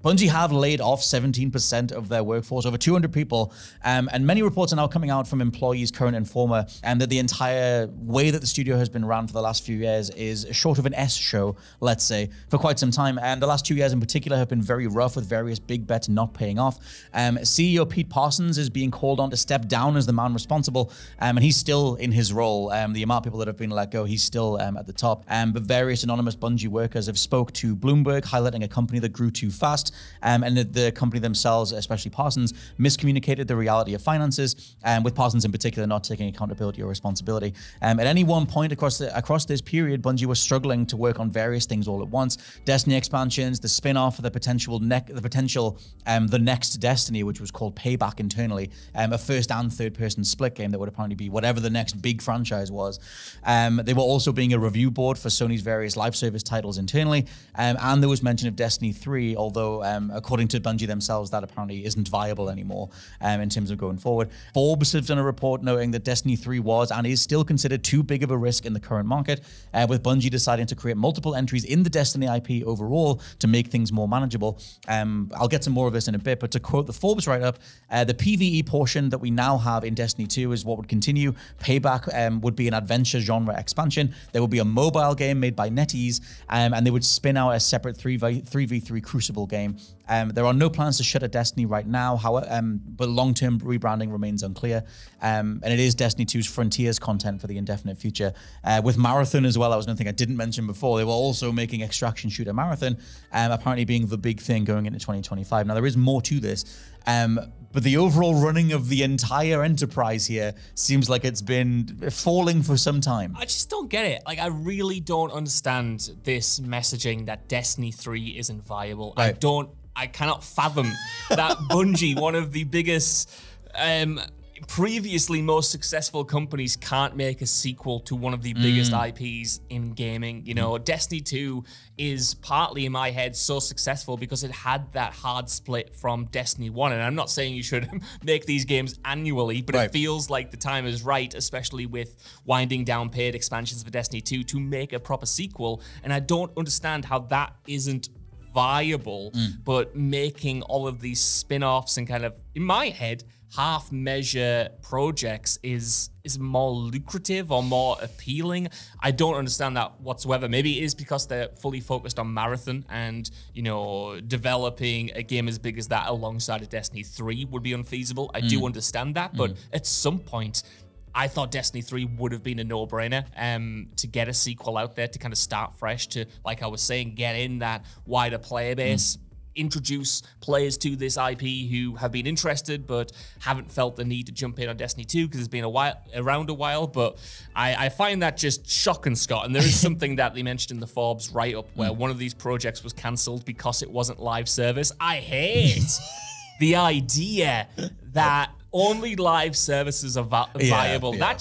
Bungie have laid off 17% of their workforce, over 200 people, and many reports are now coming out from employees, current and former, and that the entire way that the studio has been run for the last few years is short of an S show, let's say, for quite some time. And the last 2 years in particular have been very rough, with various big bets not paying off. CEO Pete Parsons is being called on to step down as the man responsible, and he's still in his role. The amount of people that have been let go, he's still at the top. But various anonymous Bungie workers have spoke to Bloomberg, highlighting a company that grew too fast, and the company themselves, especially Parsons, miscommunicated the reality of finances, with Parsons in particular not taking accountability or responsibility. At any one point across this period, Bungie was struggling to work on various things all at once: Destiny expansions, the spin-off, the next Destiny, which was called Payback internally, a first and third person split game that would apparently be whatever the next big franchise was. They were also being a review board for Sony's various live service titles internally, and there was mention of Destiny 3, although according to Bungie themselves, that apparently isn't viable anymore in terms of going forward. Forbes have done a report noting that Destiny 3 was and is still considered too big of a risk in the current market, with Bungie deciding to create multiple entries in the Destiny IP overall to make things more manageable. I'll get to more of this in a bit, but to quote the Forbes write-up, the PvE portion that we now have in Destiny 2 is what would continue. Payback would be an adventure genre expansion. There would be a mobile game made by NetEase, and they would spin out a separate 3v3 Crucible game. There are no plans to shut a Destiny right now, however, but long-term rebranding remains unclear. And it is Destiny 2's Frontiers content for the indefinite future. With Marathon as well, that was another thing I didn't mention before. They were also making extraction shooter Marathon, apparently being the big thing going into 2025. Now, there is more to this, but the overall running of the entire enterprise here seems like it's been falling for some time. I just don't get it. Like, I really don't understand this messaging that Destiny 3 isn't viable. Right. I cannot fathom that Bungie, one of the biggest, previously most successful companies, can't make a sequel to one of the biggest IPs in gaming. You know, Destiny 2 is partly in my head so successful because it had that hard split from Destiny 1. And I'm not saying you should make these games annually, but it feels like the time is right, especially with winding down paid expansions for Destiny 2, to make a proper sequel. And I don't understand how that isn't viable, but making all of these spin-offs and kind of, in my head, half-measure projects is more lucrative or more appealing. I don't understand that whatsoever. Maybe it is because they're fully focused on Marathon, and, you know, developing a game as big as that alongside a Destiny 3 would be unfeasible. I do understand that, but at some point, I thought Destiny 3 would have been a no-brainer to get a sequel out there, to kind of start fresh, to, like I was saying, get in that wider player base, introduce players to this IP who have been interested but haven't felt the need to jump in on Destiny 2 because it's been around a while. But I find that just shocking, Scott. And there is something that they mentioned in the Forbes write-up where one of these projects was cancelled because it wasn't live service. I hate the idea that only live services are viable. Yeah.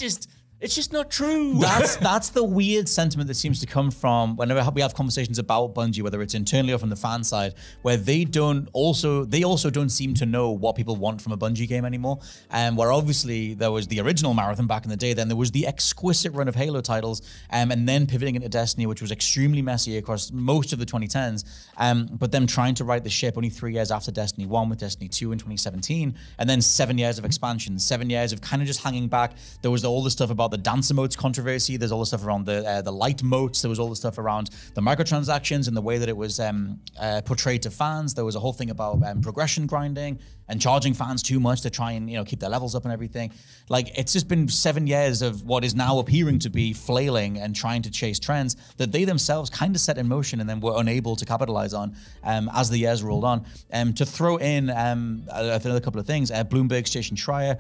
It's just not true. That's the weird sentiment that seems to come from whenever we have conversations about Bungie, whether it's internally or from the fan side, where they also don't seem to know what people want from a Bungie game anymore. And where obviously there was the original Marathon back in the day, then there was the exquisite run of Halo titles, and then pivoting into Destiny, which was extremely messy across most of the 2010s. But them trying to right the ship only 3 years after Destiny 1 with Destiny 2 in 2017, and then 7 years of expansion, 7 years of kind of just hanging back. There was all the stuff about the dance emotes controversy. There's all the stuff around the light motes. There was all the stuff around the microtransactions and the way that it was portrayed to fans. There was a whole thing about progression grinding and charging fans too much to try and, you know, keep their levels up and everything. Like, it's just been 7 years of what is now appearing to be flailing and trying to chase trends that they themselves kind of set in motion and then were unable to capitalize on as the years rolled on. To throw in another couple of things, Bloomberg Station Schreier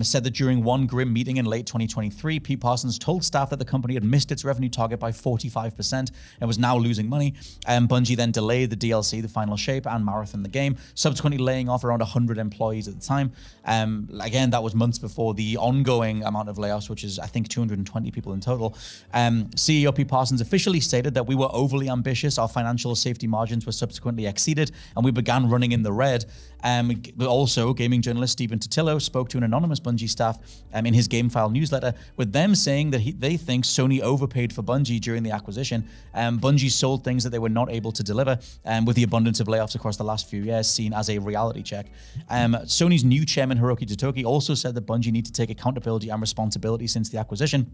said that during one grim meeting in late 2023, Pete Parsons told staff that the company had missed its revenue target by 45% and was now losing money. Bungie then delayed the DLC, The Final Shape, and Marathon the game, subsequently laying off around 100 employees at the time. Again, that was months before the ongoing amount of layoffs, which is, I think, 220 people in total. CEO Pete Parsons officially stated that we were overly ambitious, our financial safety margins were subsequently exceeded, and we began running in the red. But also, gaming journalist Stephen Totillo spoke to an anonymous Bungie staff in his GameFile newsletter, with them saying that they think Sony overpaid for Bungie during the acquisition. Bungie sold things that they were not able to deliver, with the abundance of layoffs across the last few years seen as a reality check. Sony's new chairman, Hiroki Totoki, also said that Bungie need to take accountability and responsibility since the acquisition,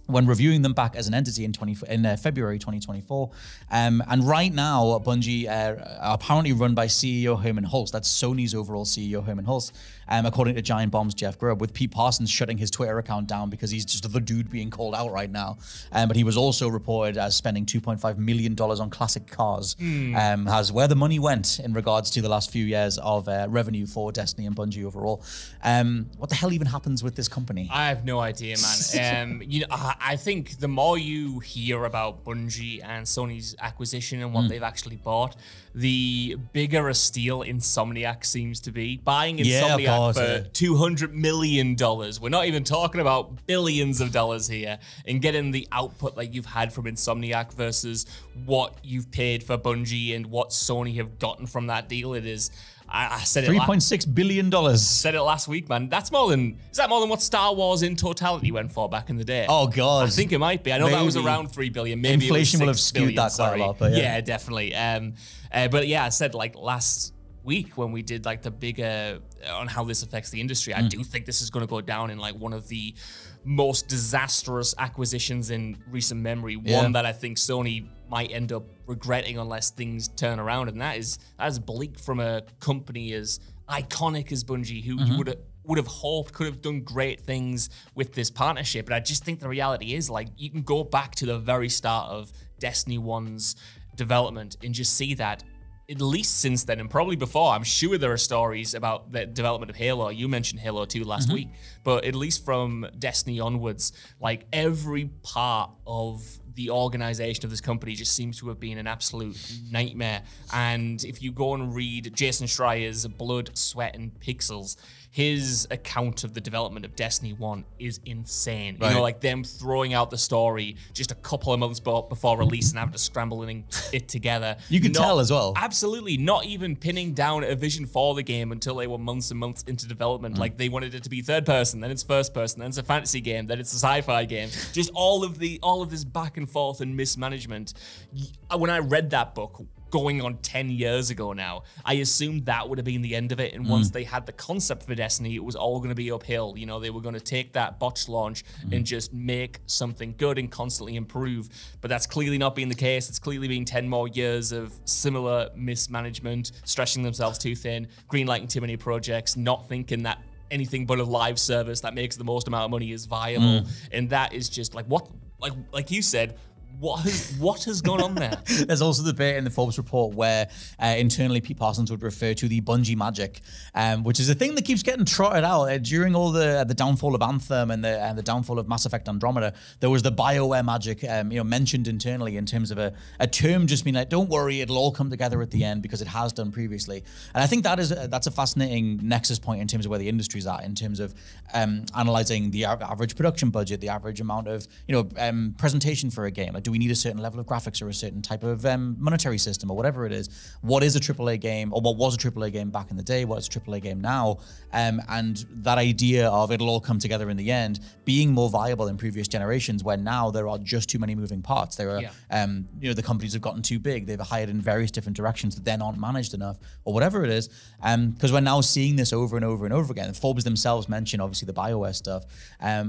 when reviewing them back as an entity in February 2024. And right now, Bungie are apparently run by CEO Herman Hulst. That's Sony's overall CEO, Herman Hulst, according to Giant Bomb's Jeff Grubb, with Pete Parsons shutting his Twitter account down because he's just the dude being called out right now. But he was also reported as spending $2.5 million on classic cars, as where the money went in regards to the last few years of revenue for Destiny and Bungie overall. What the hell even happens with this company? I have no idea, man. I think the more you hear about Bungie and Sony's acquisition and what they've actually bought, the bigger a steal Insomniac seems to be. Buying Insomniac for $200 million. We're not even talking about billions of dollars here. And getting the output that you've had from Insomniac versus what you've paid for Bungie and what Sony have gotten from that deal, it is... I said it $3.6 billion. Said it last week, man. Is that more than what Star Wars in totality went for back in the day? Oh God, I think it might be. I know that was around $3 billion. Maybe inflation it was will have skewed that quite a lot. But yeah, definitely. But yeah, I said like last week when we did like the bigger on how this affects the industry, I do think this is going to go down in like one of the most disastrous acquisitions in recent memory. One that I think Sony might end up regretting unless things turn around, and that is bleak from a company as iconic as Bungie, who you would have hoped could have done great things with this partnership. But I just think the reality is, like, you can go back to the very start of Destiny 1's development and just see that at least since then, and probably before, I'm sure there are stories about the development of Halo. You mentioned Halo 2 last week, but at least from Destiny onwards, like every part of the organization of this company just seems to have been an absolute nightmare. And if you go and read Jason Schreier's Blood, Sweat, and Pixels, his account of the development of Destiny 1 is insane. Right. You know, like them throwing out the story just a couple of months before release and having to scramble it together. You could tell as well. Absolutely. Not even pinning down a vision for the game until they were months and months into development. Like they wanted it to be third person, then it's first person, then it's a fantasy game, then it's a sci-fi game. Just all of this back and forth and mismanagement. When I read that book, going on 10 years ago now, I assumed that would have been the end of it. And once they had the concept for Destiny, it was all going to be uphill. You know, they were going to take that botched launch and just make something good and constantly improve. But that's clearly not been the case. It's clearly been 10 more years of similar mismanagement, stretching themselves too thin, greenlighting too many projects, not thinking that anything but a live service that makes the most amount of money is viable. And that is just like, what, like you said, what has gone on there? There's also the bit in the Forbes report where internally Pete Parsons would refer to the Bungie magic, which is a thing that keeps getting trotted out during all the downfall of Anthem and the downfall of Mass Effect Andromeda. There was the BioWare magic, mentioned internally in terms of a term just being like, don't worry, it'll all come together at the end because it has done previously. And I think that's a fascinating nexus point in terms of where the industry's at, in terms of analyzing the average production budget, the average amount of presentation for a game. Like, do we need a certain level of graphics or a certain type of monetary system or whatever it is? What is a AAA game, or what was a AAA game back in the day? What is a AAA game now? And that idea of it'll all come together in the end being more viable in previous generations, where now there are just too many moving parts. There are, the companies have gotten too big. They've hired in various different directions that then aren't managed enough, or whatever it is. Because we're now seeing this over and over and over again. Forbes themselves mention obviously the BioWare stuff,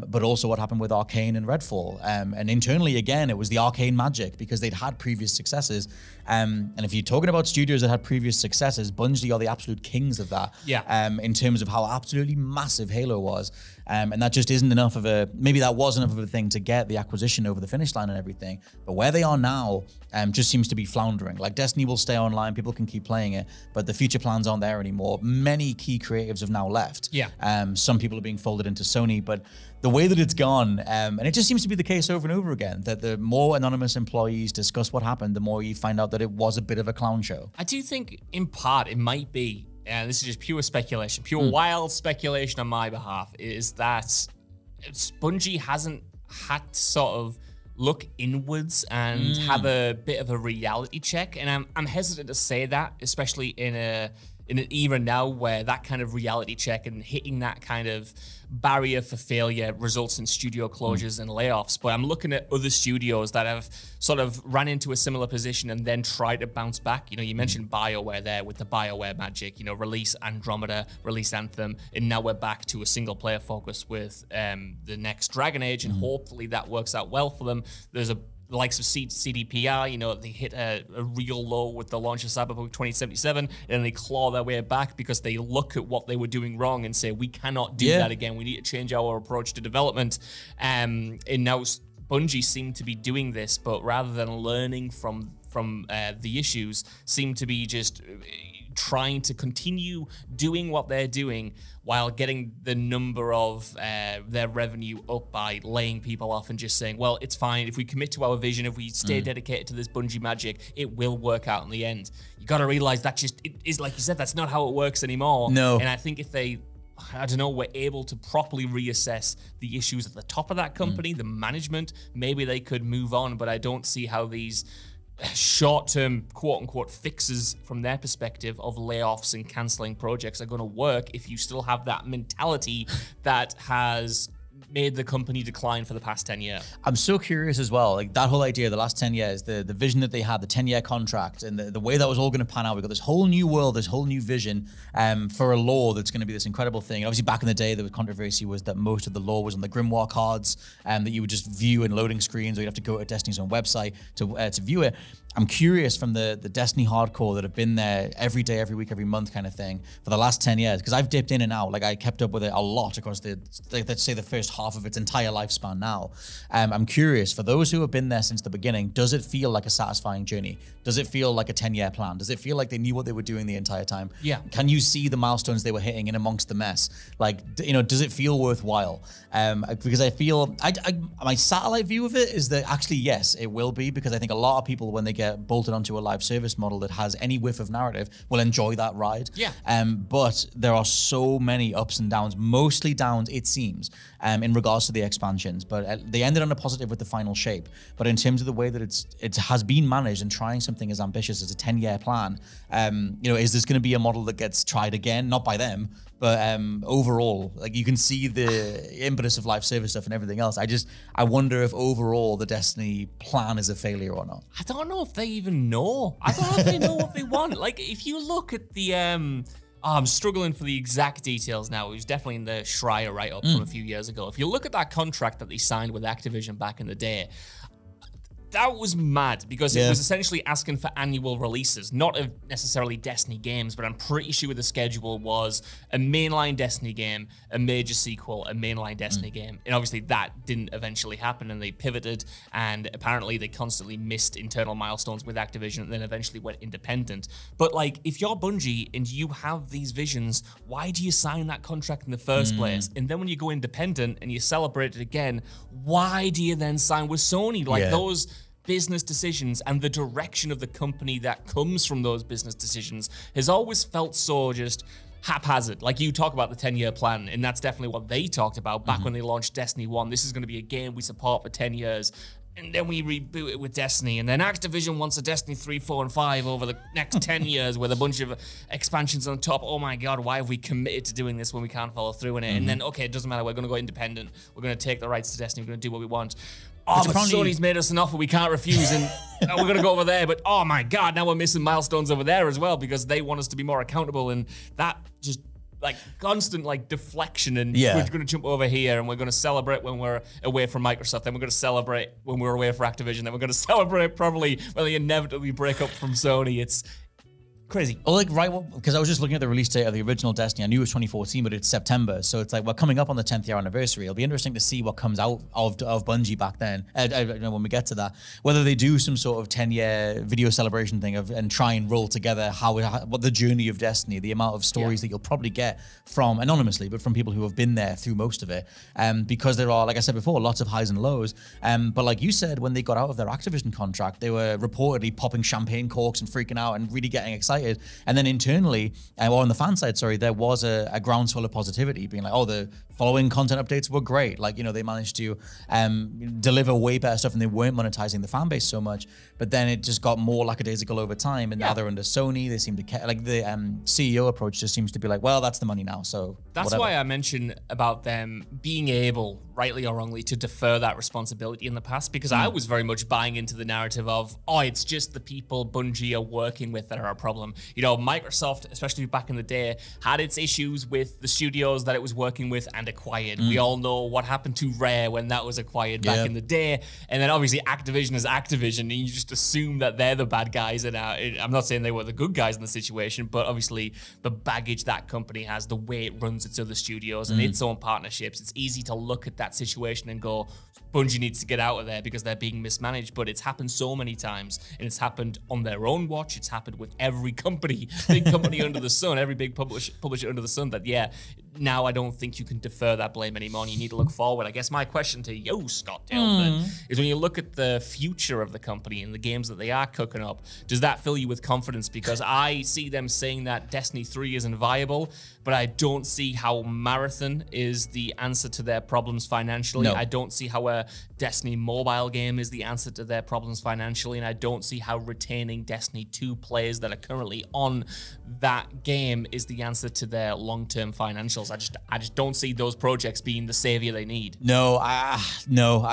but also what happened with Arcane and Redfall. And internally, again, it was the Arcane magic because they'd had previous successes. And if you're talking about studios that had previous successes, Bungie are the absolute kings of that. In terms of how absolutely massive Halo was. And that just isn't enough of maybe that was enough of a thing to get the acquisition over the finish line and everything. But where they are now just seems to be floundering. Like, Destiny will stay online, people can keep playing it, but the future plans aren't there anymore. Many key creatives have now left. Some people are being folded into Sony, but the way that it's gone, and it just seems to be the case over and over again, that the more anonymous employees discuss what happened, the more you find out that it was a bit of a clown show. I do think, in part, it might be, and this is just pure speculation, pure wild speculation on my behalf, is that Bungie hasn't had to sort of look inwards and have a bit of a reality check. And I'm hesitant to say that, especially in in an era now where that kind of reality check and hitting that kind of barrier for failure results in studio closures and layoffs. But I'm looking at other studios that have sort of ran into a similar position and then tried to bounce back. You know, you mentioned BioWare there with the BioWare magic, you know, release Andromeda, release Anthem, and now we're back to a single player focus with the next Dragon Age, and hopefully that works out well for them. There's the likes of CDPR, you know, they hit a real low with the launch of Cyberpunk 2077, and they claw their way back because they look at what they were doing wrong and say, we cannot do that again. We need to change our approach to development. And now Bungie seem to be doing this, but rather than learning from the issues, seem to be just trying to continue doing what they're doing while getting the number of their revenue up by laying people off and just saying, well, it's fine. If we commit to our vision, if we stay dedicated to this Bungie magic, it will work out in the end. You got to realize that it is, like you said, that's not how it works anymore. No. And I think if they, I don't know, were able to properly reassess the issues at the top of that company, the management, maybe they could move on. But I don't see how these short-term quote-unquote fixes from their perspective of layoffs and canceling projects are going to work if you still have that mentality that has made the company decline for the past 10 years. I'm so curious as well, like that whole idea, the last 10 years, the vision that they had, the 10-year contract, and the way that was all going to pan out. We've got this whole new world, this whole new vision for a lore that's going to be this incredible thing. And obviously back in the day, the controversy was that most of the lore was on the Grimoire cards that you would just view in loading screens, or you'd have to go to Destiny's own website to view it. I'm curious from the Destiny hardcore that have been there every day, every week, every month kind of thing for the last 10 years, because I've dipped in and out. Like I kept up with it a lot across let's say the first half of its entire lifespan now. I'm curious, for those who have been there since the beginning, does it feel like a satisfying journey? Does it feel like a 10-year plan? Does it feel like they knew what they were doing the entire time? Yeah. Can you see the milestones they were hitting in amongst the mess? Like, you know, does it feel worthwhile? Because I feel, my satellite view of it is that actually, yes, it will be, because I think a lot of people, when they get bolted onto a live service model that has any whiff of narrative, will enjoy that ride. Yeah. But there are so many ups and downs, mostly downs, it seems, in regards to the expansions. But they ended on a positive with the final shape. But in terms of the way that it has been managed, and trying something as ambitious as a 10-year plan, you know, is this going to be a model that gets tried again? Not by them, but overall, like you can see the impetus of live service stuff and everything else. I wonder if overall the Destiny plan is a failure or not. I don't know if they even know. I don't know if they know what they want. Like if you look at the, I'm struggling for the exact details now. It was definitely in the Schreier write-up from a few years ago. If you look at that contract that they signed with Activision back in the day, that was mad, because it was essentially asking for annual releases, not of necessarily Destiny games, but I'm pretty sure the schedule was a mainline Destiny game, a major sequel, a mainline Destiny game. And obviously that didn't eventually happen, and they pivoted, and apparently they constantly missed internal milestones with Activision and then eventually went independent. But like, if you're Bungie and you have these visions, why do you sign that contract in the first place? And then when you go independent and you celebrate it again, why do you then sign with Sony? Like those business decisions and the direction of the company that comes from those business decisions has always felt so just haphazard. Like you talk about the 10-year plan, and that's definitely what they talked about back when they launched Destiny 1. This is going to be a game we support for 10 years. And then we reboot it with Destiny. And then Activision wants a Destiny 3, 4, and 5 over the next 10 years with a bunch of expansions on top. Oh my God, why have we committed to doing this when we can't follow through in it? And then, okay, it doesn't matter. We're going to go independent. We're going to take the rights to Destiny. We're going to do what we want. Oh, but Sony's made us an offer we can't refuse, and we're going to go over there. But oh my God, now we're missing milestones over there as well, because they want us to be more accountable. And that just like constant like deflection, and we're going to jump over here, and we're going to celebrate when we're away from Microsoft, then we're going to celebrate when we're away from Activision, then we're going to celebrate probably when they inevitably break up from Sony. It's crazy. Well, like, right, because I was just looking at the release date of the original Destiny. I knew it was 2014, but it's September. So it's like, we're coming up on the 10th year anniversary. It'll be interesting to see what comes out of Bungie back then, when we get to that. Whether they do some sort of 10-year video celebration thing and try and roll together what the journey of Destiny, the amount of stories that you'll probably get from, anonymously, but from people who have been there through most of it. Because there are, like I said before, lots of highs and lows. But like you said, when they got out of their Activision contract, they were reportedly popping champagne corks and freaking out and really getting excited excited. And then internally, or on the fan side, sorry, there was a groundswell of positivity, being like, oh, the following content updates were great. Like, you know, they managed to deliver way better stuff, and they weren't monetizing the fan base so much. But then it just got more lackadaisical over time, and now they're under Sony. They seem to like the CEO approach just seems to be like, well, that's the money now, so that's whatever. why I mentioned about them being able, rightly or wrongly, to defer that responsibility in the past, because I was very much buying into the narrative of, oh, it's just the people Bungie are working with that are a problem. You know, Microsoft, especially back in the day, had its issues with the studios that it was working with and acquired. We all know what happened to Rare when that was acquired back in the day. And then obviously Activision is Activision, and you just assume that they're the bad guys. And I'm not saying they were the good guys in the situation, but obviously the baggage that company has, the way it runs its other studios and its own partnerships, it's easy to look at that situation and go, Bungie needs to get out of there because they're being mismanaged. But it's happened so many times, and it's happened on their own watch. It's happened with every company, big company under the sun, every big publisher under the sun, that, now I don't think you can defer that blame anymore, and you need to look forward. I guess my question to you, Scott Dale, is when you look at the future of the company and the games that they are cooking up, does that fill you with confidence? Because I see them saying that Destiny 3 isn't viable, but I don't see how Marathon is the answer to their problems financially. No. I don't see how a Destiny mobile game is the answer to their problems financially, and I don't see how retaining Destiny 2 players that are currently on that game is the answer to their long-term financials. I just don't see those projects being the savior they need. No, I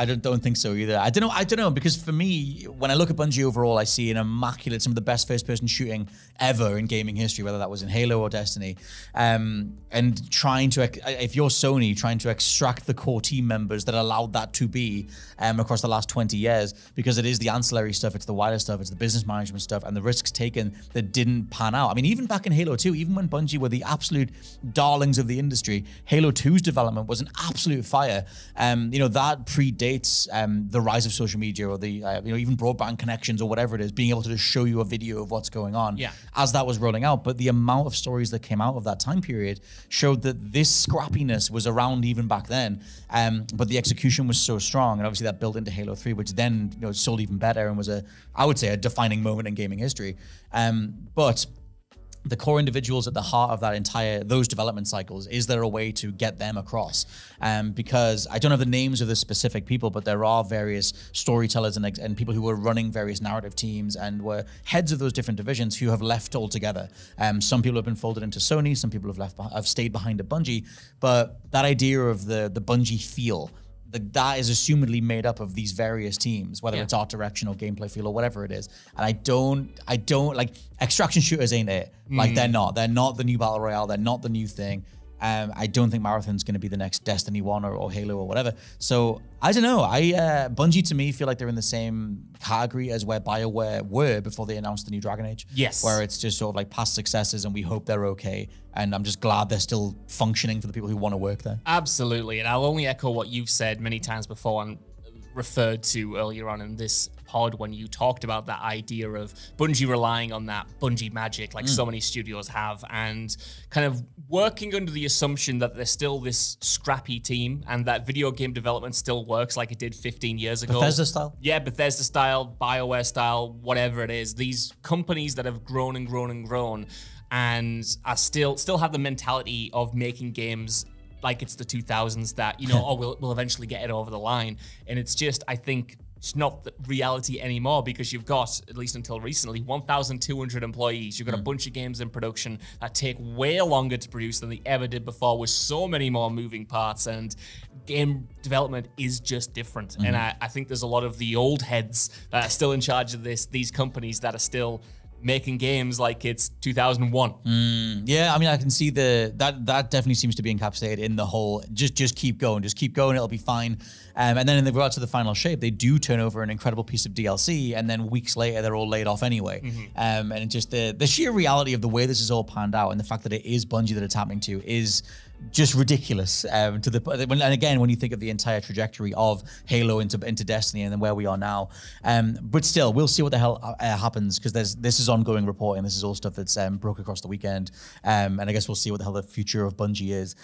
don't think so either. I don't know, because for me, when I look at Bungie overall, I see an immaculate, some of the best first-person shooting ever in gaming history, whether that was in Halo or Destiny. And trying to, if you're Sony, trying to extract the core team members that allowed that to be across the last 20 years, because it is the ancillary stuff, it's the wider stuff, it's the business management stuff, and the risks taken that didn't pan out. I mean, even back in Halo 2, even when Bungie were the absolute darlings of the industry, Halo 2's development was an absolute fire. You know, that predates the rise of social media, or the you know, even broadband connections or whatever it is, being able to just show you a video of what's going on as that was rolling out. But the amount of stories that came out of that time period showed that this scrappiness was around even back then, but the execution was so strong, and obviously that built into Halo 3, which then, you know, sold even better and was I would say a defining moment in gaming history. But the core individuals at the heart of those development cycles, is there a way to get them across? Because I don't have the names of the specific people, but there are various storytellers and people who were running various narrative teams and were heads of those different divisions who have left altogether. Some people have been folded into Sony, some people have stayed behind at Bungie, but that idea of the Bungie feel, that is assumedly made up of these various teams, whether it's art direction or gameplay feel or whatever it is. And I don't like, extraction shooters ain't it. Like, they're not the new battle royale. They're not the new thing. I don't think Marathon's going to be the next Destiny 1 or Halo or whatever. So I don't know. Bungie to me feel like they're in the same category as where BioWare were before they announced the new Dragon Age. Yes. Where it's just sort of like past successes and we hope they're okay. And I'm just glad they're still functioning for the people who want to work there. Absolutely. And I'll only echo what you've said many times before and referred to earlier on in this pod when you talked about that idea of Bungie relying on that Bungie magic like so many studios have, and kind of working under the assumption that there's still this scrappy team and that video game development still works like it did 15 years ago. Bethesda style? Yeah, Bethesda style, BioWare style, whatever it is. These companies that have grown and grown and grown and are still have the mentality of making games like it's the 2000s that, you know, oh, we'll eventually get it over the line. And it's just, I think, it's not the reality anymore, because you've got, at least until recently, 1,200 employees. You've got a bunch of games in production that take way longer to produce than they ever did before, with so many more moving parts, and game development is just different. And I think there's a lot of the old heads that are still in charge of these companies that are still making games like it's 2001. Yeah, I mean, I can see that definitely seems to be encapsulated in the whole just keep going, it'll be fine. And then in regards to the final shape, they do turn over an incredible piece of DLC, and then weeks later they're all laid off anyway. And it just the sheer reality of the way this is all panned out, and the fact that it is Bungie that it's happening to, is just ridiculous. And again, when you think of the entire trajectory of Halo into Destiny and then where we are now, but still, we'll see what the hell happens, because this is ongoing reporting. This is all stuff that's broke across the weekend, and I guess we'll see what the hell the future of Bungie is.